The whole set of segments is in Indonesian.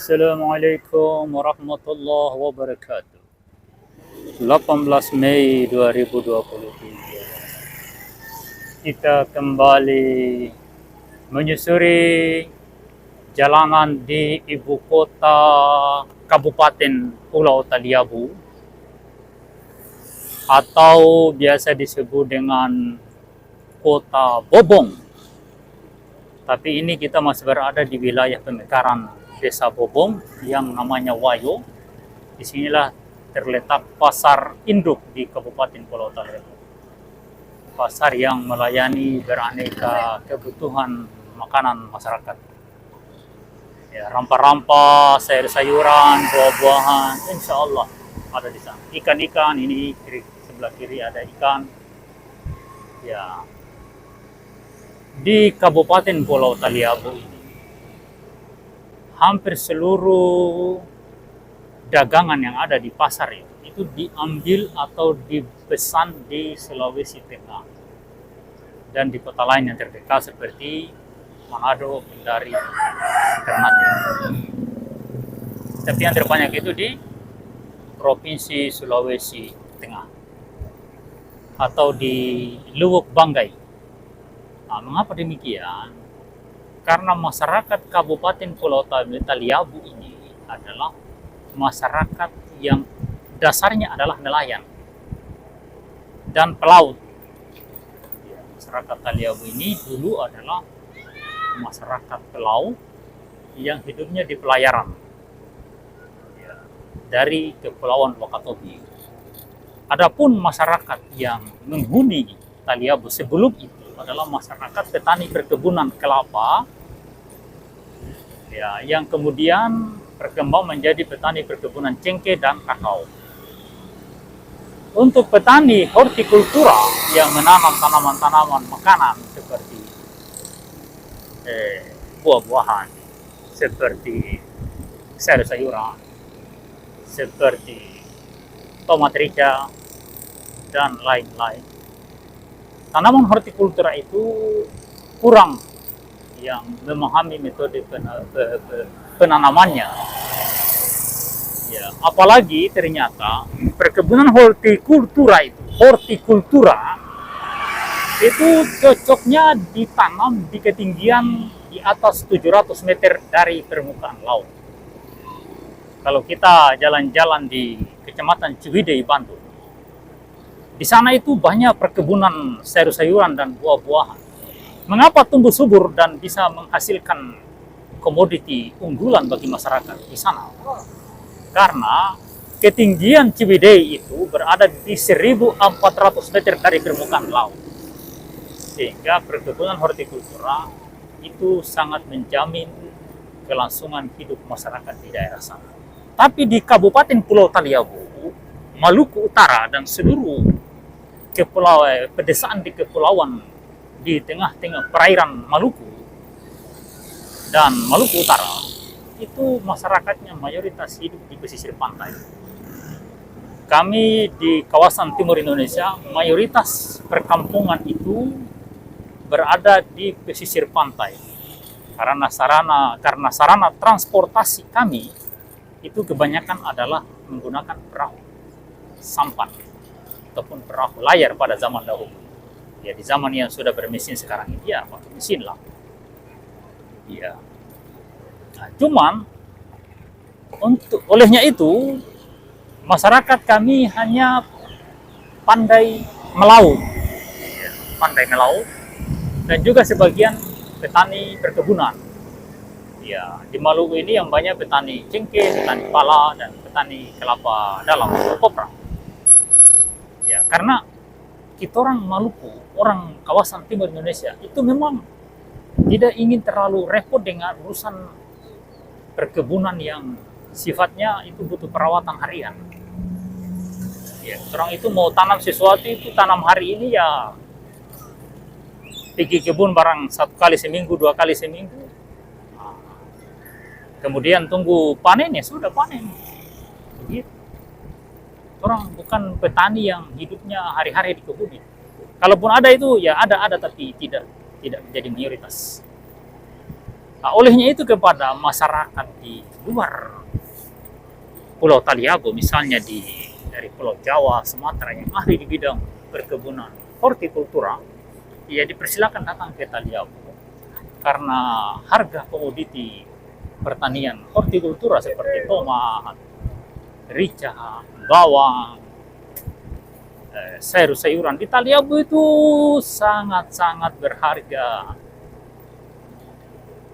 Assalamualaikum warahmatullahi wabarakatuh. 18 Mei 2023. Kita kembali menyusuri jalanan di ibu kota Kabupaten Pulau Taliabu atau biasa disebut dengan Kota Bobong. Tapi ini kita masih berada di wilayah pemekaran Desa Bobong yang namanya Wayo. Disinilah terletak pasar induk di Kabupaten Pulau Taliabu. Pasar yang melayani beraneka kebutuhan makanan masyarakat. Ya, rempah-rempah, sayur-sayuran, buah-buahan, insya Allah ada di sana. Ikan-ikan ini sebelah kiri ada ikan. Ya, di Kabupaten Pulau Taliabu ini hampir seluruh dagangan yang ada di pasar itu diambil atau dipesan di Sulawesi Tengah dan di kota lain yang terdekat seperti Manado, Kendari, Ternate. Tapi yang terbanyak itu di Provinsi Sulawesi Tengah atau di Luwuk Banggai. Nah, mengapa demikian? Karena masyarakat Kabupaten Pulau Taliabu ini adalah masyarakat yang dasarnya adalah nelayan dan pelaut. Masyarakat Taliabu ini dulu adalah masyarakat pelaut yang hidupnya di pelayaran dari Kepulauan Wakatobi. Adapun masyarakat yang menghuni Taliabu sebelum itu adalah masyarakat petani perkebunan kelapa yang kemudian berkembang menjadi petani perkebunan cengkeh dan kakao. Untuk petani hortikultura yang menanam tanaman-tanaman makanan seperti buah-buahan, seperti sayur-sayuran, seperti tomat rica dan lain-lain. Tanaman hortikultura itu kurang yang memahami metode penanamannya. Ya, apalagi ternyata perkebunan hortikultura itu cocoknya ditanam di ketinggian di atas 700 meter dari permukaan laut. Kalau kita jalan-jalan di Kecamatan Ciwidey, Bantul, di sana itu banyak perkebunan sayur-sayuran dan buah-buahan. Mengapa tumbuh subur dan bisa menghasilkan komoditi unggulan bagi masyarakat di sana? Karena ketinggian Ciwidey itu berada di 1.400 meter dari permukaan laut. Sehingga perkebunan hortikultura itu sangat menjamin kelangsungan hidup masyarakat di daerah sana. Tapi di Kabupaten Pulau Taliabu, Maluku Utara dan seluruh pedesaan di kepulauan di tengah-tengah perairan Maluku dan Maluku Utara itu masyarakatnya mayoritas hidup di pesisir pantai. Kami di kawasan timur Indonesia mayoritas perkampungan itu berada di pesisir pantai karena sarana transportasi kami itu kebanyakan adalah menggunakan perahu sampan ataupun perahu layar pada zaman dahulu. Ya, di zaman yang sudah bermesin sekarang ini ya pakai mesin lah. Ya. Nah, cuman olehnya itu masyarakat kami hanya pandai melaut, dan juga sebagian petani perkebunan. Ya, di Maluku ini yang banyak petani cengkeh, petani pala, dan petani kelapa dalam atau kopra. Ya, karena kita orang Maluku, orang kawasan timur Indonesia itu memang tidak ingin terlalu repot dengan urusan perkebunan yang sifatnya itu butuh perawatan harian. Ya, orang itu mau tanam sesuatu itu tanam hari ini ya pergi kebun barang 1 kali seminggu, 2 kali seminggu. Kemudian tunggu panen ya sudah panen. Begitu. Orang bukan petani yang hidupnya hari-hari di kebun. Kalaupun ada itu ya ada tapi tidak menjadi mayoritas. Nah, olehnya itu kepada masyarakat di luar Pulau Taliabu, misalnya dari Pulau Jawa, Sumatera yang ahli di bidang perkebunan hortikultura, ya dipersilakan datang ke Taliabu karena harga komoditi pertanian hortikultura seperti tomat, rica, bawang, sayur-sayuran di Taliabu itu sangat-sangat berharga.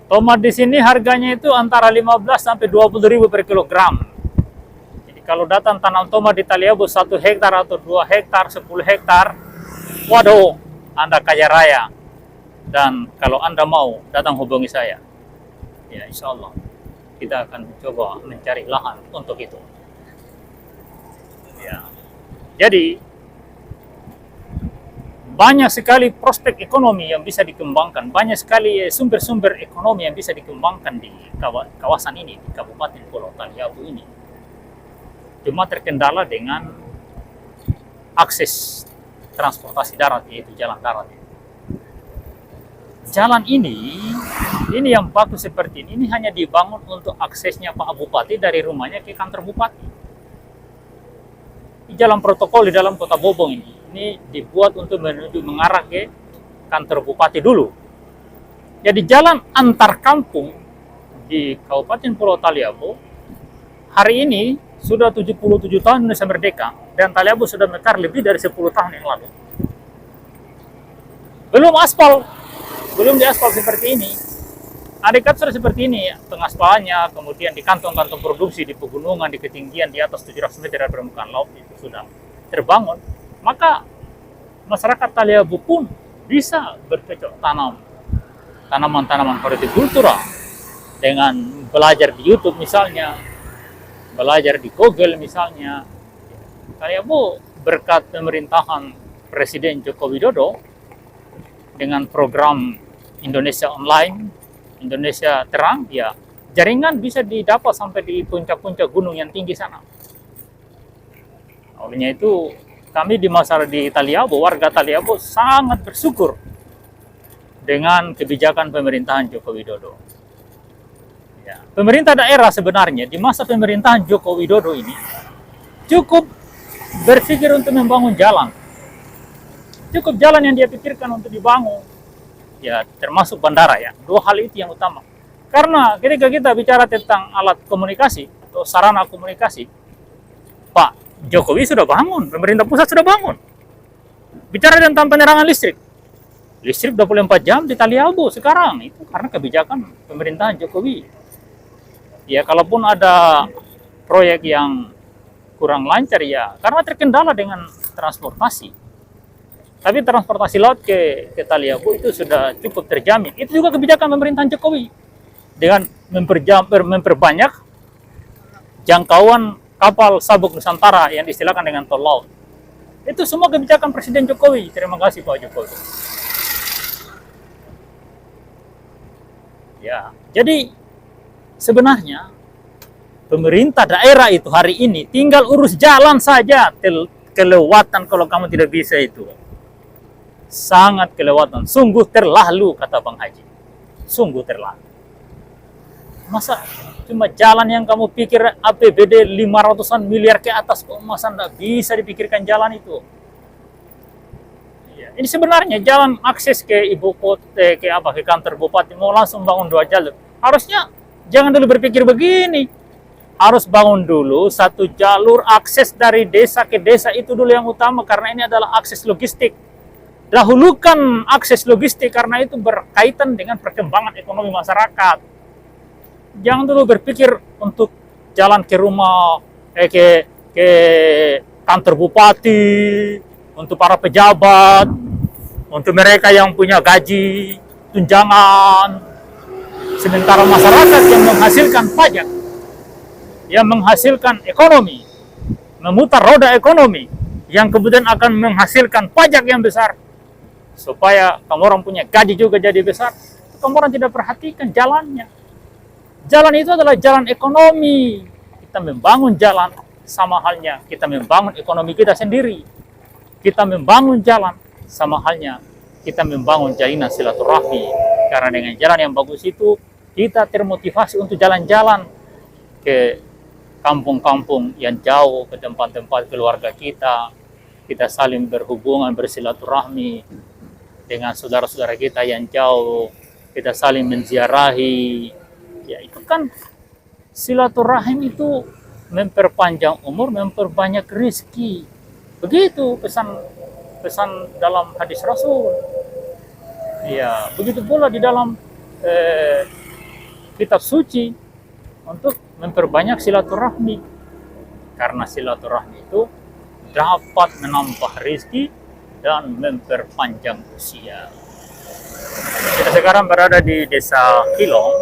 Tomat di sini harganya itu antara 15 sampai 20.000 per kilogram. Jadi kalau datang tanam tomat di Taliabu 1 hektar atau 2 hektar, 10 hektar, waduh, Anda kaya raya. Dan kalau Anda mau, datang hubungi saya. Ya, insya Allah kita akan coba mencari lahan untuk itu. Ya. Jadi banyak sekali prospek ekonomi yang bisa dikembangkan, banyak sekali sumber-sumber ekonomi yang bisa dikembangkan di kawasan ini, di Kabupaten Pulau Taliabu ini. Cuma terkendala dengan akses transportasi darat, yaitu jalan darat. Jalan ini yang bagus seperti ini hanya dibangun untuk aksesnya Pak Bupati dari rumahnya ke kantor Bupati. Di jalan protokol di dalam Kota Bobong ini dibuat untuk mengarah ke kantor Bupati dulu. Jadi jalan antar kampung di Kabupaten Pulau Taliabu hari ini sudah 77 tahun Indonesia merdeka dan Taliabu sudah mekar lebih dari 10 tahun yang lalu. Belum aspal, belum diaspal seperti ini. Adekat sudah seperti ini, pengaspalannya, kemudian di kantong-kantong produksi di pegunungan, di ketinggian di atas 700 meter dari permukaan laut itu sudah terbangun. Maka masyarakat Taliabu pun bisa bercocok tanam tanaman-tanaman hortikultura dengan belajar di YouTube misalnya, belajar di Google misalnya. Taliabu berkat pemerintahan Presiden Joko Widodo dengan program Indonesia Online, Indonesia Terang, ya jaringan bisa didapat sampai di puncak-puncak gunung yang tinggi sana. Olehnya itu kami di Taliabu, warga Taliabu sangat bersyukur dengan kebijakan pemerintahan Joko Widodo. Ya, pemerintah daerah sebenarnya di masa pemerintahan Joko Widodo ini cukup berpikir untuk membangun jalan. Cukup jalan yang dia pikirkan untuk dibangun. Ya, termasuk bandara ya. 2 hal itu yang utama. Karena ketika kita bicara tentang alat komunikasi atau sarana komunikasi, Pak Jokowi sudah bangun, pemerintah pusat sudah bangun. Bicara tentang penerangan listrik. Listrik 24 jam di Taliabu sekarang. Itu karena kebijakan pemerintahan Jokowi. Ya, kalaupun ada proyek yang kurang lancar ya, karena terkendala dengan transportasi. Tapi transportasi laut ke Taliabu itu sudah cukup terjamin. Itu juga kebijakan pemerintahan Jokowi. Dengan memperbanyak jangkauan kapal sabuk Nusantara yang diistilahkan dengan tol laut. Itu semua kebijakan Presiden Jokowi. Terima kasih Pak Jokowi. Ya, jadi sebenarnya pemerintah daerah itu hari ini tinggal urus jalan saja. Kelewatan kalau kamu tidak bisa itu. Sangat kelewatan. Sungguh terlalu, kata Bang Haji. Sungguh terlalu. Masa cuma jalan yang kamu pikir APBD 500-an miliar ke atas, masa tidak bisa dipikirkan jalan itu? Ya, ini sebenarnya jalan akses ke ibu kota, ke kantor bupati, mau langsung bangun 2 jalur. Harusnya jangan dulu berpikir begini. Harus bangun dulu 1 jalur akses dari desa ke desa, itu dulu yang utama, karena ini adalah akses logistik. Dahulukan akses logistik karena itu berkaitan dengan perkembangan ekonomi masyarakat. Jangan dulu berpikir untuk jalan ke rumah, ke kantor bupati, untuk para pejabat, untuk mereka yang punya gaji, tunjangan. Sementara masyarakat yang menghasilkan pajak, yang menghasilkan ekonomi, memutar roda ekonomi, yang kemudian akan menghasilkan pajak yang besar, supaya kamu orang punya gaji juga jadi besar, kamu orang tidak perhatikan jalannya. Jalan itu adalah jalan ekonomi. Kita membangun jalan, sama halnya kita membangun ekonomi kita sendiri. Kita membangun jalan, sama halnya kita membangun jalinan silaturahmi. Karena dengan jalan yang bagus itu, kita termotivasi untuk jalan-jalan ke kampung-kampung yang jauh, ke tempat-tempat keluarga kita. Kita saling berhubungan, bersilaturahmi dengan saudara-saudara kita yang jauh. Kita saling menziarahi. Ya, itu kan silaturahim itu memperpanjang umur, memperbanyak rezeki. Begitu pesan dalam hadis Rasul. Ya, begitu pula di dalam kitab suci untuk memperbanyak silaturahmi. Karena silaturahmi itu dapat menambah rezeki dan memperpanjang usia. Kita sekarang berada di Desa Kilong.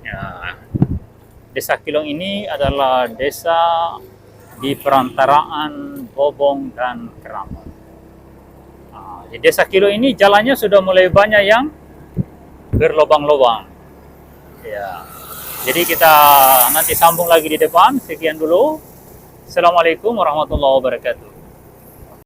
Ya, Desa Kilong ini adalah desa di perantaraan Bobong dan Keramat. Nah, di Desa Kilong ini jalannya sudah mulai banyak yang berlobang-lobang. Ya, jadi kita nanti sambung lagi di depan. Sekian dulu. Assalamualaikum warahmatullahi wabarakatuh.